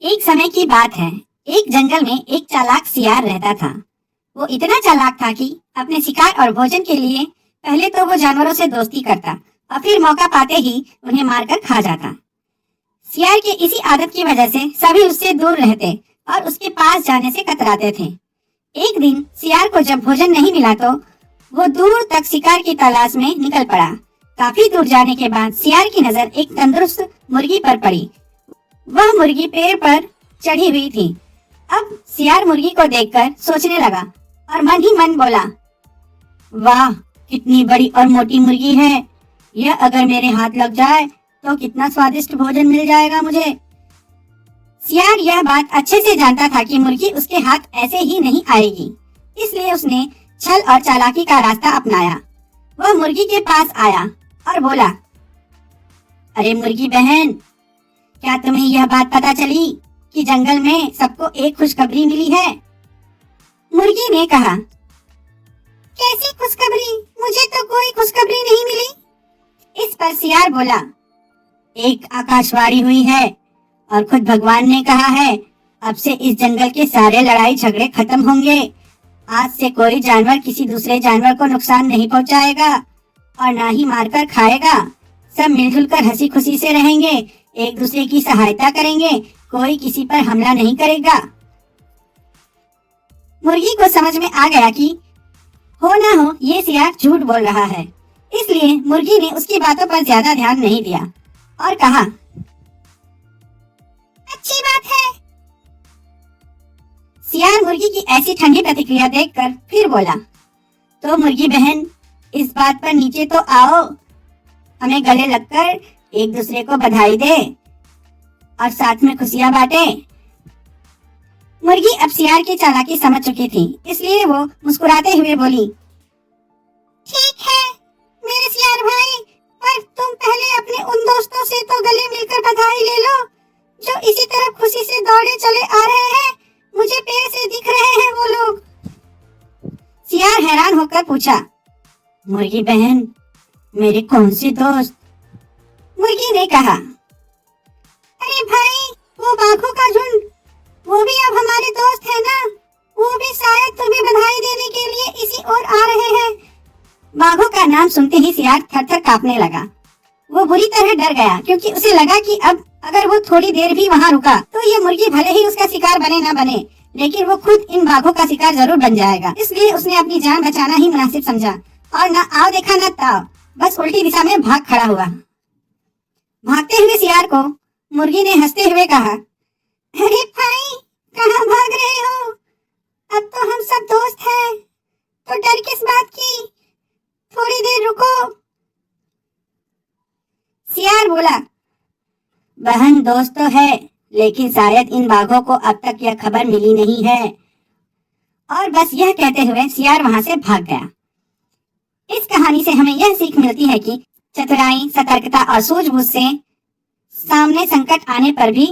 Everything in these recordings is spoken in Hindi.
एक समय की बात है। एक जंगल में एक चालाक सियार रहता था। वो इतना चालाक था कि अपने शिकार और भोजन के लिए पहले तो वो जानवरों से दोस्ती करता और फिर मौका पाते ही उन्हें मारकर खा जाता। सियार की इसी आदत की वजह से सभी उससे दूर रहते और उसके पास जाने से कतराते थे। एक दिन सियार को जब भोजन नहीं मिला तो वो दूर तक शिकार की तलाश में निकल पड़ा। काफी दूर जाने के बाद सियार की नजर एक तंदुरुस्त मुर्गी पर पड़ी। वह मुर्गी पेड़ पर चढ़ी हुई थी। अब सियार मुर्गी को देखकर सोचने लगा और मन ही मन बोला, वाह, कितनी बड़ी और मोटी मुर्गी है। यह अगर मेरे हाथ लग जाए तो कितना स्वादिष्ट भोजन मिल जाएगा मुझे। सियार यह बात अच्छे से जानता था कि मुर्गी उसके हाथ ऐसे ही नहीं आएगी, इसलिए उसने छल और चालाकी का रास्ता अपनाया। वह मुर्गी के पास आया और बोला, अरे मुर्गी बहन, क्या तुम्हें यह बात पता चली कि जंगल में सबको एक खुशखबरी मिली है? मुर्गी ने कहा, कैसी खुशखबरी? मुझे तो कोई खुशखबरी नहीं मिली। इस पर सियार बोला, एक आकाशवाणी हुई है और खुद भगवान ने कहा है, अब से इस जंगल के सारे लड़ाई झगड़े खत्म होंगे। आज से कोई जानवर किसी दूसरे जानवर को नुकसान नहीं पहुंचाएगा और ना ही मारकर खाएगा। सब मिलजुल कर हंसी खुशी से रहेंगे, एक दूसरे की सहायता करेंगे, कोई किसी पर हमला नहीं करेगा। मुर्गी को समझ में आ गया कि हो ना हो ये सियार झूठ बोल रहा है, इसलिए मुर्गी ने उसकी बातों पर ज्यादा ध्यान नहीं दिया और कहा, अच्छी बात है। सियार मुर्गी की ऐसी ठंडी प्रतिक्रिया देखकर फिर बोला, तो मुर्गी बहन, इस बात पर नीचे तो आओ, हमें गले लगकर एक दूसरे को बधाई दे और साथ में खुशियां बांटे। मुर्गी अब सियार की चालाकी समझ चुकी थी, इसलिए वो मुस्कुराते हुए बोली, ठीक है मेरे सियार भाई, पर तुम पहले अपने उन दोस्तों से तो गले मिलकर बधाई ले लो जो इसी तरह खुशी से दौड़े चले आ रहे हैं। मुझे पेड़ से दिख रहे हैं वो लोग। सियार हैरान होकर पूछा, मुर्गी बहन, मेरे कौन से दोस्त? मुर्गी ने कहा, अरे भाई, वो बाघों का झुंड, वो भी अब हमारे दोस्त है ना। वो भी शायद तुम्हें बधाई देने के लिए इसी ओर आ रहे हैं। बाघों का नाम सुनते ही सियार थर-थर कांपने लगा। वो बुरी तरह डर गया, क्योंकि उसे लगा कि अब अगर वो थोड़ी देर भी वहाँ रुका तो ये मुर्गी भले ही उसका शिकार बने ना बने, लेकिन वो खुद इन बाघों का शिकार जरूर बन जाएगा। इसलिए उसने अपनी जान बचाना ही मुनासिब समझा और न आओ देखा न ताओ, बस उल्टी दिशा में भाग खड़ा हुआ। भागते हुए सियार को मुर्गी ने हंसते हुए कहा, अरे भाई, कहाँ भाग रहे हो? अब तो हम सब दोस्त हैं, तो डर किस बात की? थोड़ी देर रुको। सियार बोला, बहन, दोस्त तो है, लेकिन शायद इन बाघों को अब तक यह खबर मिली नहीं है। और बस यह कहते हुए सियार वहां से भाग गया। इस कहानी से हमें यह सीख मिलती है कि चतुराई, सतर्कता और सूझबूझ से सामने संकट आने पर भी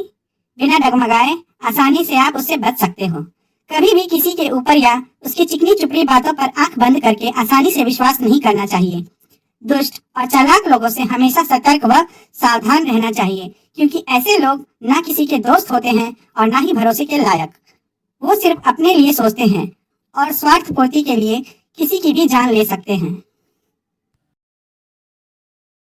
बिना डगमगाए आसानी से आप उससे बच सकते हो। कभी भी किसी के ऊपर या उसकी चिकनी चुपड़ी बातों पर आंख बंद करके आसानी से विश्वास नहीं करना चाहिए। दुष्ट और चालाक लोगों से हमेशा सतर्क व सावधान रहना चाहिए, क्योंकि ऐसे लोग ना किसी के दोस्त होते हैं और ना ही भरोसे के लायक। वो सिर्फ अपने लिए सोचते हैं और स्वार्थ पूर्ति के लिए किसी की भी जान ले सकते हैं।